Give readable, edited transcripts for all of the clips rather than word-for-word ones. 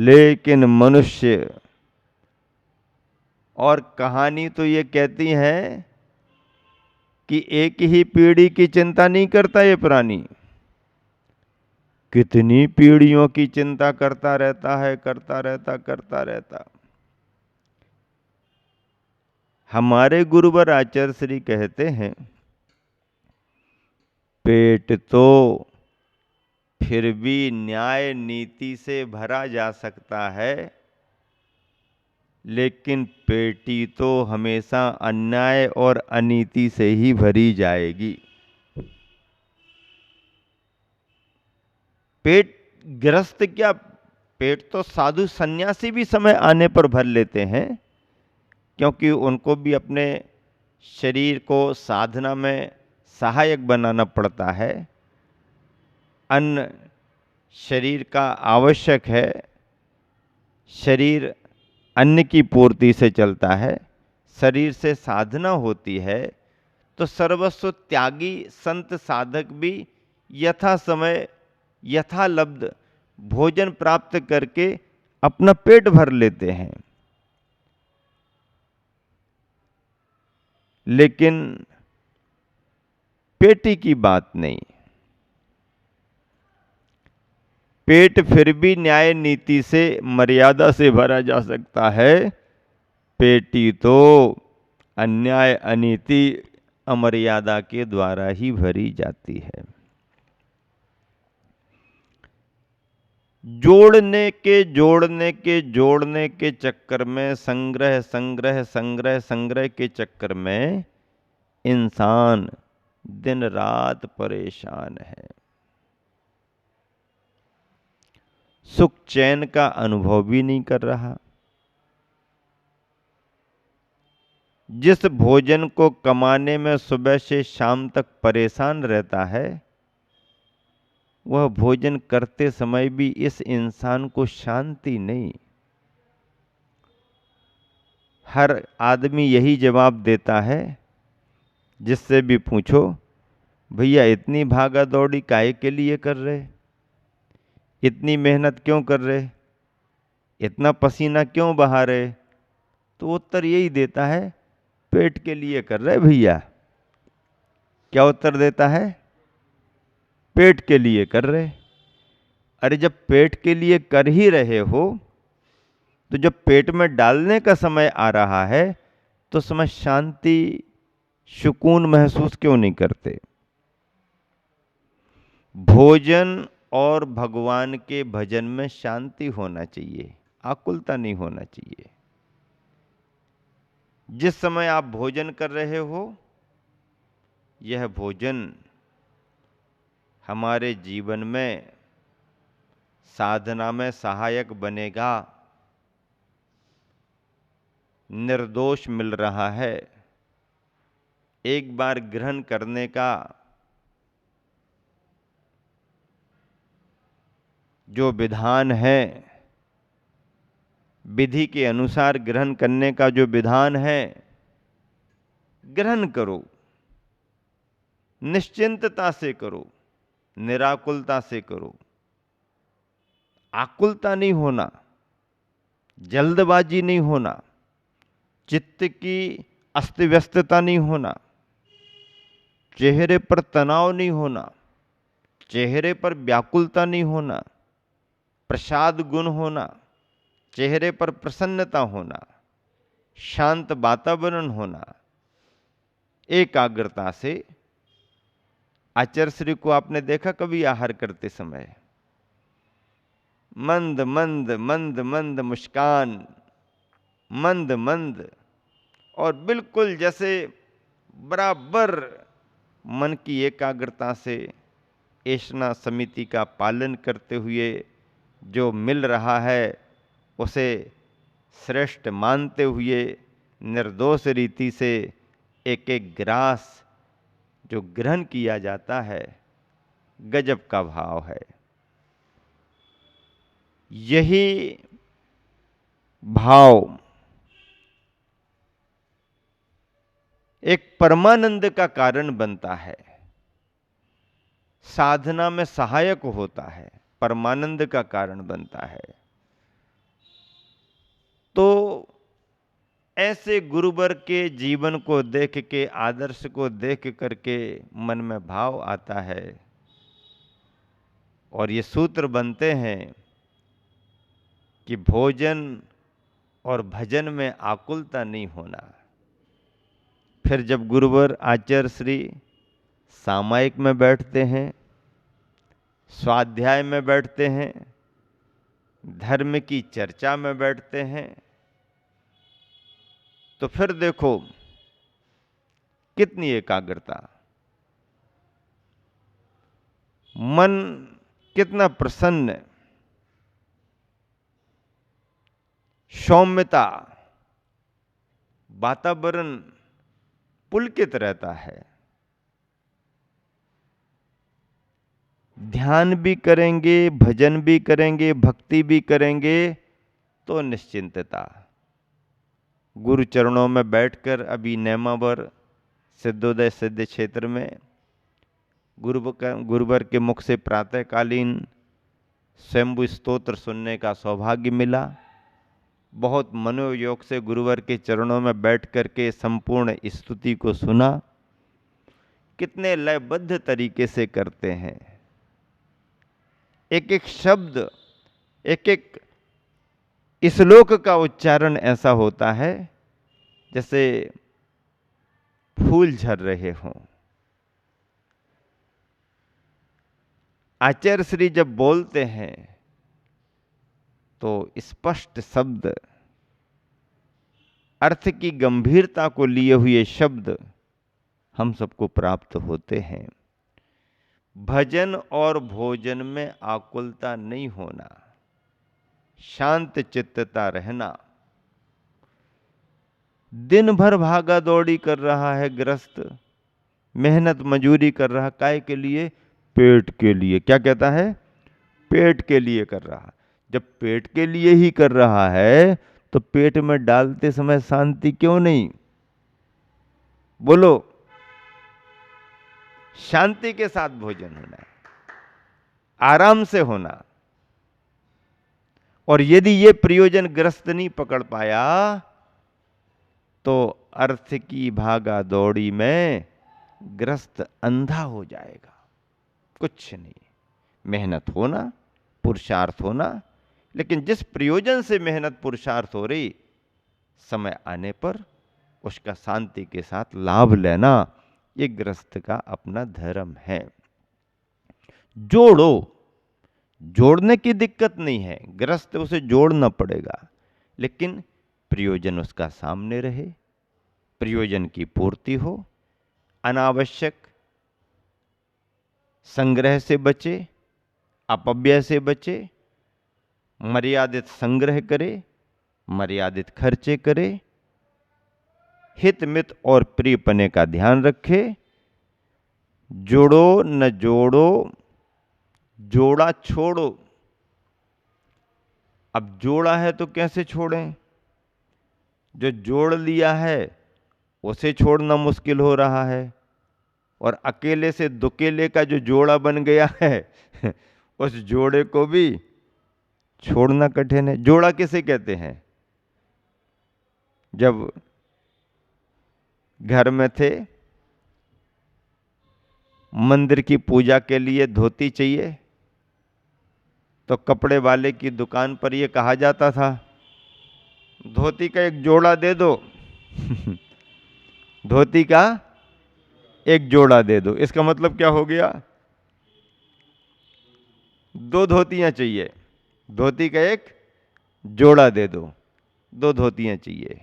लेकिन मनुष्य, और कहानी तो ये कहती है कि एक ही पीढ़ी की चिंता नहीं करता ये प्राणी, कितनी पीढ़ियों की चिंता करता रहता है, करता रहता। हमारे गुरुवर आचार्य श्री कहते हैं, पेट तो फिर भी न्याय नीति से भरा जा सकता है, लेकिन पेटी तो हमेशा अन्याय और अनीति से ही भरी जाएगी। पेट ग्रस्त क्या, पेट तो साधु सन्यासी भी समय आने पर भर लेते हैं, क्योंकि उनको भी अपने शरीर को साधना में सहायक बनाना पड़ता है। अन्न शरीर का आवश्यक है, शरीर अन्न की पूर्ति से चलता है, शरीर से साधना होती है, तो सर्वस्व त्यागी संत साधक भी यथा समय यथालब्ध भोजन प्राप्त करके अपना पेट भर लेते हैं। लेकिन पेटी की बात नहीं, पेट फिर भी न्याय नीति से मर्यादा से भरा जा सकता है, पेटी तो अन्याय अनीति अमर्यादा के द्वारा ही भरी जाती है। जोड़ने के चक्कर में, संग्रह के चक्कर में इंसान दिन रात परेशान है, सुख चैन का अनुभव भी नहीं कर रहा। जिस भोजन को कमाने में सुबह से शाम तक परेशान रहता है, वह भोजन करते समय भी इस इंसान को शांति नहीं। हर आदमी यही जवाब देता है, जिससे भी पूछो, भैया इतनी भागा दौड़ी काहे के लिए कर रहे, इतनी मेहनत क्यों कर रहे, इतना पसीना क्यों बहा रहे? तो उत्तर यही देता है, पेट के लिए कर रहे भैया। क्या उत्तर देता है? पेट के लिए कर रहे। अरे जब पेट के लिए कर ही रहे हो, तो जब पेट में डालने का समय आ रहा है, तो समय शांति सुकून महसूस क्यों नहीं करते? भोजन और भगवान के भजन में शांति होना चाहिए, आकुलता नहीं होना चाहिए। जिस समय आप भोजन कर रहे हो, यह भोजन हमारे जीवन में साधना में सहायक बनेगा, निर्दोष मिल रहा है। एक बार ग्रहण करने का जो विधान है, विधि के अनुसार ग्रहण करने का जो विधान है, ग्रहण करो, निश्चिंतता से करो, निराकुलता से करो। आकुलता नहीं होना, जल्दबाजी नहीं होना, चित्त की अस्त व्यस्तता नहीं होना, चेहरे पर तनाव नहीं होना, चेहरे पर व्याकुलता नहीं होना, प्रसाद गुण होना, चेहरे पर प्रसन्नता होना, शांत वातावरण होना, एकाग्रता से। आचार्य श्री को आपने देखा कभी आहार करते समय? मंद मंद मंद मंद मुस्कान, मंद मंद, और बिल्कुल जैसे बराबर मन की एकाग्रता से ऐषणा समिति का पालन करते हुए जो मिल रहा है उसे श्रेष्ठ मानते हुए निर्दोष रीति से एक एक ग्रास जो ग्रहण किया जाता है, गजब का भाव है। यही भाव एक परमानंद का कारण बनता है, साधना में सहायक होता है, परमानंद का कारण बनता है। तो ऐसे गुरुवर के जीवन को देख के, आदर्श को देख करके मन में भाव आता है और ये सूत्र बनते हैं कि भोजन और भजन में आकुलता नहीं होना। फिर जब गुरुवर आचार्य श्री सामायिक में बैठते हैं, स्वाध्याय में बैठते हैं, धर्म की चर्चा में बैठते हैं, तो फिर देखो कितनी एकाग्रता, मन कितना प्रसन्न, सौम्यता, वातावरण पुलकित रहता है। ध्यान भी करेंगे, भजन भी करेंगे, भक्ति भी करेंगे तो निश्चिंतता। गुरु चरणों में बैठकर अभी नेमावर सिद्धोदय सिद्ध क्षेत्र में गुरुवर के मुख से प्रातःकालीन स्वयंभू स्तोत्र सुनने का सौभाग्य मिला। बहुत मनोयोग से गुरुवर के चरणों में बैठ करके संपूर्ण स्तुति को सुना। कितने लयबद्ध तरीके से करते हैं, एक एक शब्द, एक एक श्लोक का उच्चारण ऐसा होता है जैसे फूल झर रहे हों। आचार्य श्री जब बोलते हैं तो स्पष्ट शब्द, अर्थ की गंभीरता को लिए हुए शब्द हम सबको प्राप्त होते हैं। भजन और भोजन में आकुलता नहीं होना, शांत चित्तता रहना। दिन भर भागा दौड़ी कर रहा है गृहस्थ, मेहनत मजूरी कर रहा, काय के लिए? पेट के लिए। क्या कहता है? पेट के लिए कर रहा। जब पेट के लिए ही कर रहा है तो पेट में डालते समय शांति क्यों नहीं? बोलो। शांति के साथ भोजन होना है, आराम से होना। और यदि ये प्रयोजन ग्रस्त नहीं पकड़ पाया तो अर्थ की भागा दौड़ी में ग्रस्त अंधा हो जाएगा। कुछ नहीं, मेहनत होना, पुरुषार्थ होना, लेकिन जिस प्रयोजन से मेहनत पुरुषार्थ हो रही, समय आने पर उसका शांति के साथ लाभ लेना, ये गृहस्थ का अपना धर्म है। जोड़ो, जोड़ने की दिक्कत नहीं है, गृहस्थ उसे जोड़ना पड़ेगा, लेकिन प्रयोजन उसका सामने रहे, प्रयोजन की पूर्ति हो, अनावश्यक संग्रह से बचे, अपव्यय से बचे, मर्यादित संग्रह करे, मर्यादित खर्चे करे, हित मित और प्रियपने का ध्यान रखे। जोड़ो न जोड़ो, जोड़ा छोड़ो। अब जोड़ा है तो कैसे छोड़ें? जो जोड़ लिया है उसे छोड़ना मुश्किल हो रहा है, और अकेले से दुकेले का जो जोड़ा बन गया है उस जोड़े को भी छोड़ना कठिन है। जोड़ा किसे कहते हैं? जब घर में थे, मंदिर की पूजा के लिए धोती चाहिए तो कपड़े वाले की दुकान पर यह कहा जाता था, धोती का एक जोड़ा दे दो धोती का एक जोड़ा दे दो। इसका मतलब क्या हो गया? 2 धोतियां चाहिए, धोती का एक जोड़ा दे दो, 2 धोतियां चाहिए।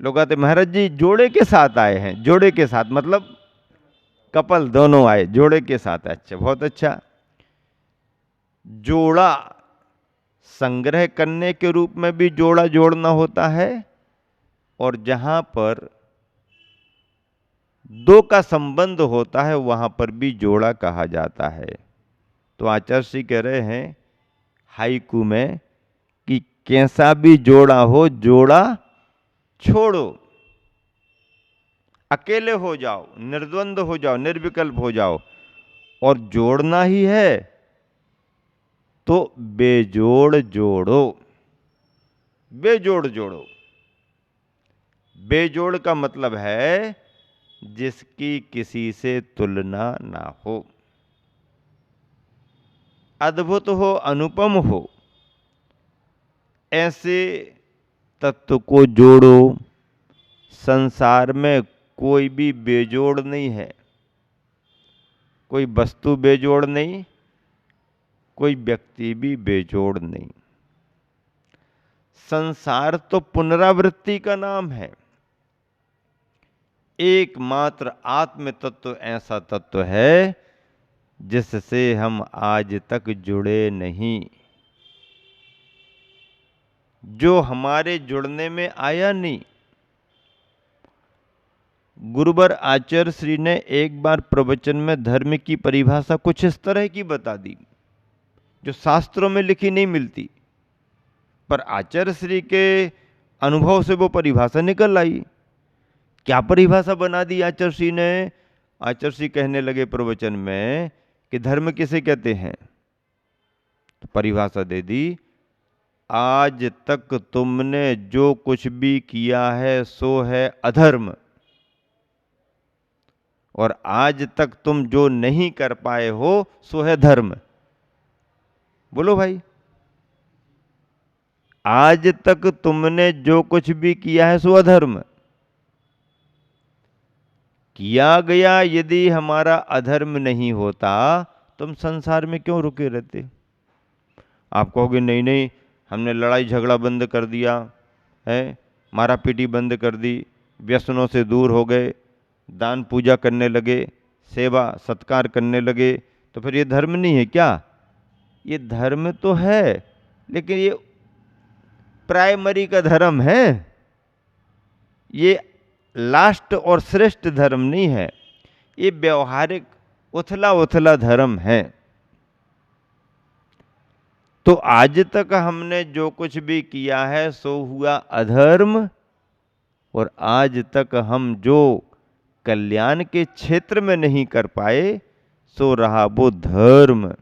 लोग आते, महाराज जी जोड़े के साथ आए हैं। जोड़े के साथ मतलब कपल दोनों आए, जोड़े के साथ। अच्छा, बहुत अच्छा। जोड़ा संग्रह करने के रूप में भी जोड़ा जोड़ना होता है, और जहां पर 2 का संबंध होता है वहां पर भी जोड़ा कहा जाता है। तो आचार्य श्री कह रहे हैं हाइकू में कि कैसा भी जोड़ा हो, जोड़ा छोड़ो। अकेले हो जाओ, निर्द्वंद हो जाओ, निर्विकल्प हो जाओ, और जोड़ना ही है तो बेजोड़ जोड़ो। बेजोड़ जोड़ो। बेजोड़ का मतलब है जिसकी किसी से तुलना ना हो, अद्भुत हो, अनुपम हो, ऐसे तत्व को जोड़ो। संसार में कोई भी बेजोड़ नहीं है, कोई वस्तु बेजोड़ नहीं, कोई व्यक्ति भी बेजोड़ नहीं। संसार तो पुनरावृत्ति का नाम है। एकमात्र आत्म तत्व ऐसा तत्व है जिससे हम आज तक जुड़े नहीं, जो हमारे जुड़ने में आया नहीं। गुरुवर आचार्य श्री ने एक बार प्रवचन में धर्म की परिभाषा कुछ इस तरह की बता दी जो शास्त्रों में लिखी नहीं मिलती, पर आचार्य श्री के अनुभव से वो परिभाषा निकल आई। क्या परिभाषा बना दी आचार्य श्री ने? आचार्य श्री कहने लगे प्रवचन में कि धर्म किसे कहते हैं, तो परिभाषा दे दी, आज तक तुमने जो कुछ भी किया है सो है अधर्म, और आज तक तुम जो नहीं कर पाए हो सो है धर्म। बोलो भाई, आज तक तुमने जो कुछ भी किया है सो अधर्म। किया गया यदि हमारा अधर्म नहीं होता तो हम संसार में क्यों रुके रहते? आप कहोगे नहीं नहीं, हमने लड़ाई झगड़ा बंद कर दिया है, मारा पीटी बंद कर दी, व्यसनों से दूर हो गए, दान पूजा करने लगे, सेवा सत्कार करने लगे, तो फिर ये धर्म नहीं है क्या? ये धर्म तो है, लेकिन ये प्राइमरी का धर्म है, ये लास्ट और श्रेष्ठ धर्म नहीं है, ये व्यवहारिक उथला उथला धर्म है। तो आज तक हमने जो कुछ भी किया है सो हुआ अधर्म, और आज तक हम जो कल्याण के क्षेत्र में नहीं कर पाए सो रहा वो धर्म।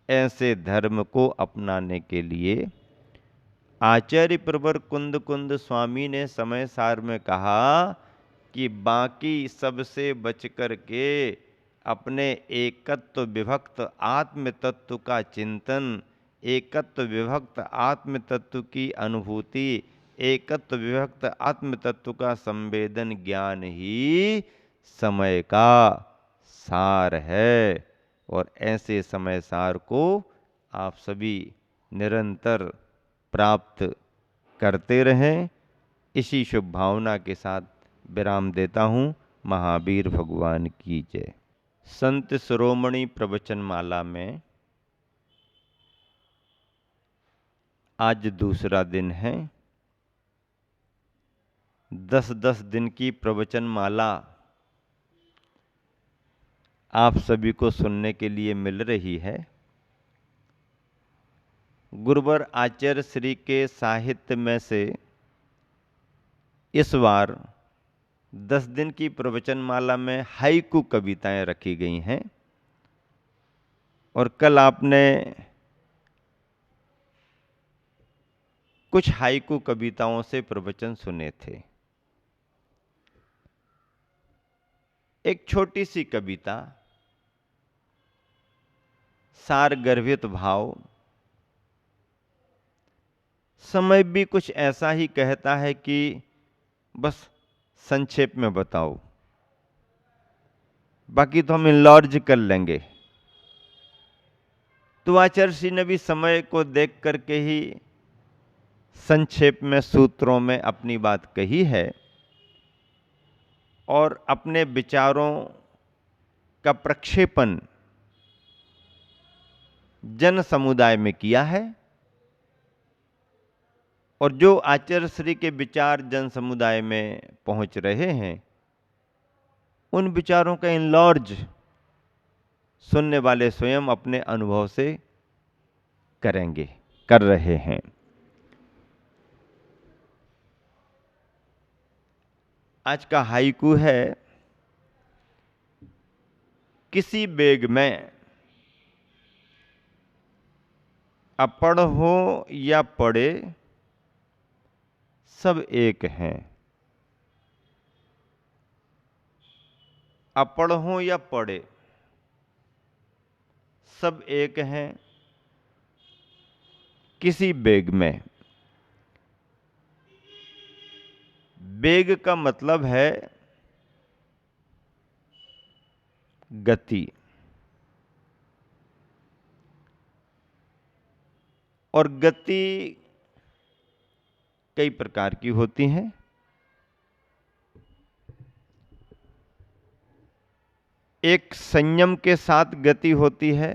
ऐसे धर्म को अपनाने के लिए आचार्य प्रवर कुंद कुंद स्वामी ने समय सार में कहा कि बाकी सबसे बच कर के अपने एकत्व विभक्त आत्म तत्व का चिंतन, एकत्व विभक्त आत्म तत्व की अनुभूति, एकत्व विभक्त आत्म तत्व का संवेदन ज्ञान ही समय का सार है। और ऐसे समय सार को आप सभी निरंतर प्राप्त करते रहें, इसी शुभ भावना के साथ विराम देता हूँ। महावीर भगवान की जय। संत शिरोमणि प्रवचन माला में आज दूसरा दिन है। 10-10 दिन की प्रवचन माला आप सभी को सुनने के लिए मिल रही है। गुरुवर आचार्य श्री के साहित्य में से इस बार 10 दिन की प्रवचन माला में हाइकू कविताएं रखी गई हैं, और कल आपने कुछ हाइकू कविताओं से प्रवचन सुने थे। एक छोटी सी कविता, सार गर्भित भाव, समय भी कुछ ऐसा ही कहता है कि बस संक्षेप में बताओ, बाकी तो हम इनलॉर्ज कर लेंगे। तो आचार्य श्री ने भी समय को देख करके ही संक्षेप में सूत्रों में अपनी बात कही है, और अपने विचारों का प्रक्षेपण जन समुदाय में किया है। और जो आचार्य श्री के विचार जन समुदाय में पहुंच रहे हैं, उन विचारों का इनलॉर्ज सुनने वाले स्वयं अपने अनुभव से करेंगे, कर रहे हैं। आज का हाइकू है, किसी बेग में अपढ़ हो या पढ़े, सब एक हैं। अपढ़ हों या पढ़े, सब एक हैं किसी वेग में। वेग का मतलब है गति, और गति कई प्रकार की होती हैं। एक संयम के साथ गति होती है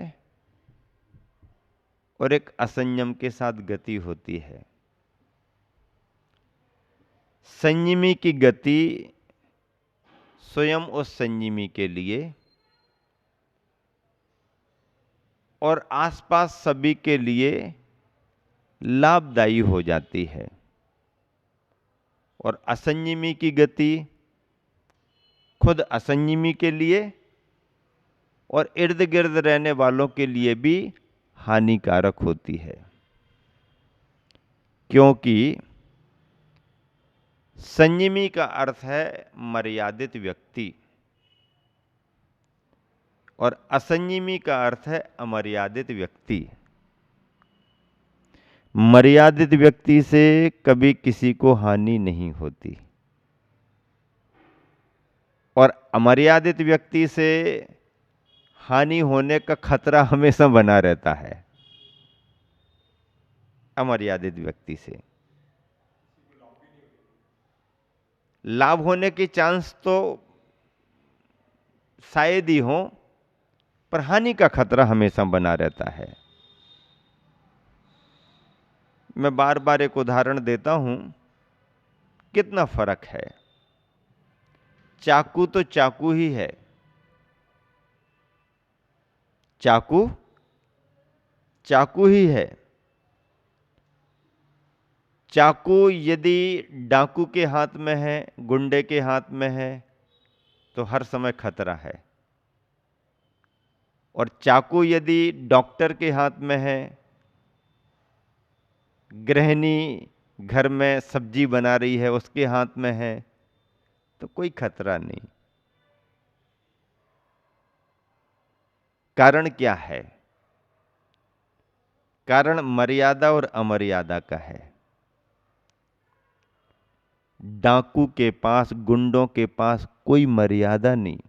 और एक असंयम के साथ गति होती है। संयमी की गति स्वयं उस संयमी के लिए और आसपास सभी के लिए लाभदायी हो जाती है, और असंयमी की गति खुद असंयमी के लिए और इर्द गिर्द रहने वालों के लिए भी हानिकारक होती है, क्योंकि संयमी का अर्थ है मर्यादित व्यक्ति और असंयमी का अर्थ है अमर्यादित व्यक्ति। मर्यादित व्यक्ति से कभी किसी को हानि नहीं होती और अमर्यादित व्यक्ति से हानि होने का खतरा हमेशा बना रहता है। अमर्यादित व्यक्ति से लाभ होने की चांस तो शायद ही हो, पर हानि का खतरा हमेशा बना रहता है। मैं बार बार एक उदाहरण देता हूं, कितना फर्क है। चाकू तो चाकू ही है, चाकू चाकू ही है। चाकू यदि डाकू के हाथ में है, गुंडे के हाथ में है, तो हर समय खतरा है, और चाकू यदि डॉक्टर के हाथ में है, गृहिणी घर में सब्जी बना रही है उसके हाथ में है, तो कोई खतरा नहीं। कारण क्या है? कारण मर्यादा और अमर्यादा का है। डाकू के पास, गुंडों के पास कोई मर्यादा नहीं।